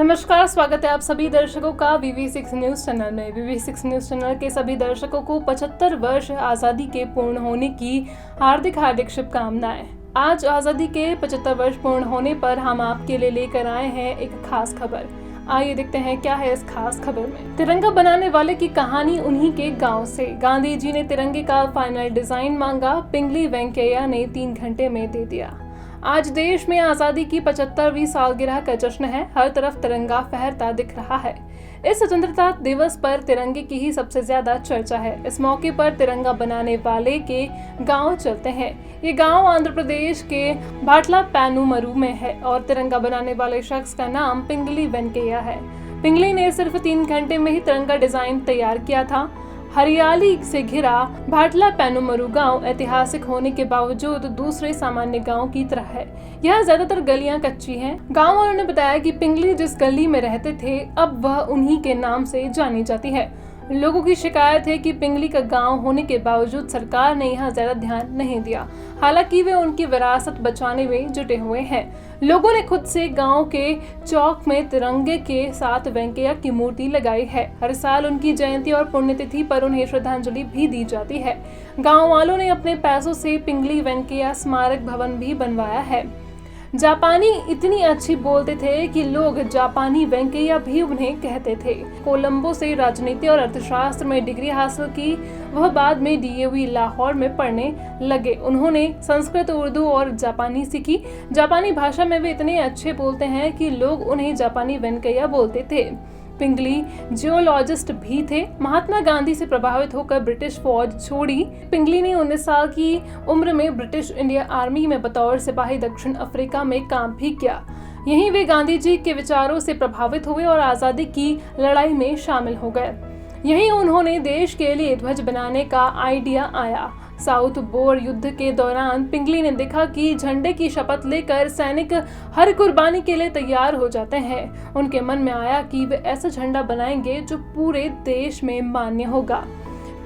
नमस्कार, स्वागत है आप सभी दर्शकों का VV6 न्यूज चैनल में। VV6 न्यूज चैनल के सभी दर्शकों को 75 वर्ष आज़ादी के पूर्ण होने की हार्दिक शुभकामनाएं। आज आज़ादी के 75 वर्ष पूर्ण होने पर हम आपके लिए लेकर आए हैं एक खास खबर। आइए देखते हैं क्या है इस खास खबर में। तिरंगा बनाने वाले की कहानी उन्हीं के गांव से। गांधी जी ने तिरंगे का फाइनल डिजाइन मांगा, पिंगली वेंकैया ने 3 घंटे में दे दिया। आज देश में आज़ादी की 75वीं सालगिरह का जश्न है। हर तरफ तिरंगा फहरता दिख रहा है। इस स्वतंत्रता दिवस पर तिरंगे की ही सबसे ज्यादा चर्चा है। इस मौके पर तिरंगा बनाने वाले के गांव चलते हैं। ये गांव आंध्र प्रदेश के भाटला पैनुमरू में है और तिरंगा बनाने वाले शख्स का नाम पिंगली वेंकैया है। पिंगली ने सिर्फ 3 घंटे में ही तिरंगा डिजाइन तैयार किया था। हरियाली से घिरा भाटला पैनुमरू गांव ऐतिहासिक होने के बावजूद दूसरे सामान्य गांव की तरह है। यहाँ ज्यादातर गलियां कच्ची हैं। गांव वालों ने बताया कि पिंगली जिस गली में रहते थे अब वह उन्हीं के नाम से जानी जाती है। लोगों की शिकायत है कि पिंगली का गांव होने के बावजूद सरकार ने यहाँ ज्यादा ध्यान नहीं दिया। हालांकि वे उनकी विरासत बचाने में जुटे हुए हैं। लोगों ने खुद से गांव के चौक में तिरंगे के साथ वेंकैया की मूर्ति लगाई है। हर साल उनकी जयंती और पुण्यतिथि पर उन्हें श्रद्धांजलि भी दी जाती है। गांव वालों ने अपने पैसों से पिंगली वेंकैया स्मारक भवन भी बनवाया है। जापानी इतनी अच्छी बोलते थे कि लोग जापानी वेंकैया भी उन्हें कहते थे। कोलंबो से राजनीति और अर्थशास्त्र में डिग्री हासिल की। वह बाद में DAV लाहौर में पढ़ने लगे। उन्होंने संस्कृत, उर्दू और जापानी सीखी। जापानी भाषा में वे इतने अच्छे बोलते हैं कि लोग उन्हें जापानी वेंकैया बोलते थे। पिंगली जियोलॉजिस्ट भी थे। महात्मा गांधी से प्रभावित होकर ब्रिटिश फौज छोड़ी। पिंगली ने 19 साल की उम्र में ब्रिटिश इंडिया आर्मी में बतौर सिपाही दक्षिण अफ्रीका में काम भी किया। यहीं वे गांधी जी के विचारों से प्रभावित हुए और आज़ादी की लड़ाई में शामिल हो गए। यहीं उन्होंने देश के लिए ध्वज बनाने का आइडिया आया। साउथ बोर युद्ध के दौरान पिंगली ने देखा कि झंडे की शपथ लेकर सैनिक हर कुर्बानी के लिए तैयार हो जाते हैं। उनके मन में आया कि वे ऐसा झंडा बनाएंगे जो पूरे देश में मान्य होगा।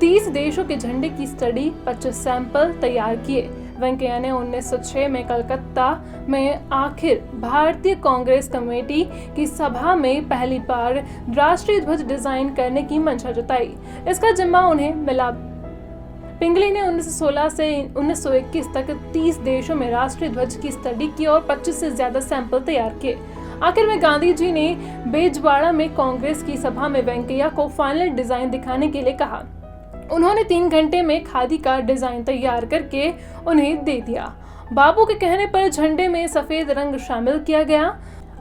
30 देशों के झंडे की स्टडी 25 सैंपल तैयार किए। वेंकैया ने 1906 में कलकत्ता में आखिर भारतीय कांग्रेस कमेटी की सभा में पहली बार राष्ट्रीय ध्वज डिजाइन करने की मंशा जताई। इसका जिम्मा उन्हें मिला। पिंगली ने 1916 से 1921 तक 30 देशों में राष्ट्रीय ध्वज की स्टडी की और 25 से ज्यादा सैंपल तैयार किए। आखिर में गांधी जी ने बेजवाड़ा में कांग्रेस की सभा में वेंकैया को फाइनल डिजाइन दिखाने के लिए कहा। उन्होंने 3 घंटे में खादी का डिजाइन तैयार करके उन्हें दे दिया। बाबू के कहने पर झंडे में सफेद रंग शामिल किया गया।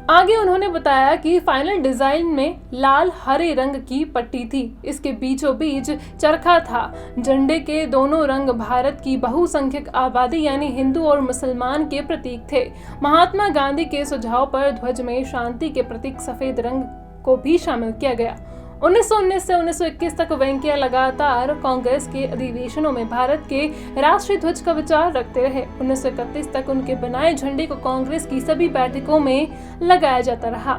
आगे उन्होंने बताया कि फाइनल डिजाइन में लाल हरे रंग की पट्टी थी। इसके बीचों बीच चरखा था। झंडे के दोनों रंग भारत की बहुसंख्यक आबादी यानी हिंदू और मुसलमान के प्रतीक थे। महात्मा गांधी के सुझाव पर ध्वज में शांति के प्रतीक सफेद रंग को भी शामिल किया गया। 1919 से 1921 तक वेंकैया लगातार कांग्रेस के अधिवेशनों में भारत के राष्ट्रीय ध्वज का विचार रखते रहे। 1931 तक उनके बनाए झंडे को कांग्रेस की सभी बैठकों में लगाया जाता रहा।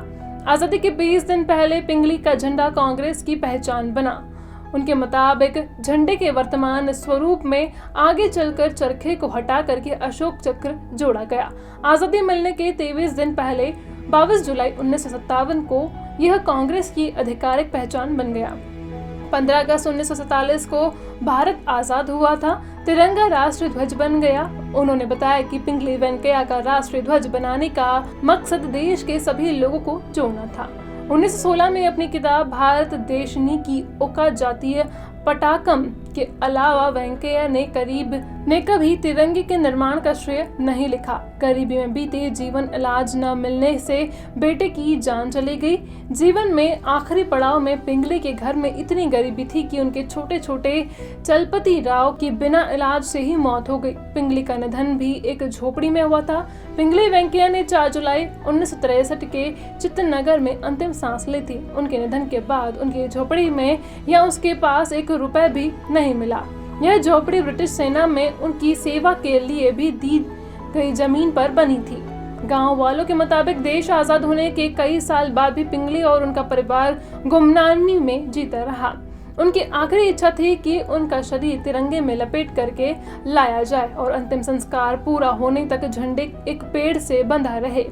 आजादी के 20 दिन पहले पिंगली का झंडा कांग्रेस की पहचान बना। उनके मुताबिक झंडे के वर्तमान स्वरूप में आगे चलकर चरखे को हटा करके अशोक चक्र जोड़ा गया। आजादी मिलने के 23 दिन पहले 22 जुलाई 1957 को यह कांग्रेस की आधिकारिक पहचान बन गया। 15 अगस्त 1947 को भारत आजाद हुआ था। तिरंगा राष्ट्रीय ध्वज बन गया। उन्होंने बताया कि पिंगली वेंकैया का राष्ट्रीय ध्वज बनाने का मकसद देश के सभी लोगों को जोड़ना था। 1916 में अपनी किताब भारत देशनी की ओका जातीय पटाकम के अलावा वेंकैया ने कभी तिरंगे के निर्माण का श्रेय नहीं लिखा। गरीबी में बीते जीवन इलाज न मिलने से बेटे की जान चली गई। जीवन में आखिरी पड़ाव में पिंगली के घर में इतनी गरीबी थी कि उनके छोटे छोटे चलपति राव की बिना इलाज से ही मौत हो गई। पिंगली का निधन भी एक झोपड़ी में हुआ था। पिंगली वेंकैया ने 4 जुलाई 1963 के चित्तनगर में अंतिम सांस ली थी। उनके निधन के बाद उनकी झोपड़ी में या उसके पास 1 रुपए भी नहीं मिला। यह झोपड़ी ब्रिटिश सेना में उनकी सेवा के लिए भी दी गई जमीन पर बनी थी। गांव वालों के मुताबिक देश आजाद होने के कई साल बाद भी पिंगली और उनका परिवार गुमनामी में जीता रहा। उनकी आखिरी इच्छा थी कि उनका शरीर तिरंगे में लपेट करके लाया जाए और अंतिम संस्कार पूरा होने तक झंडे एक पेड़ से बंधा रहे।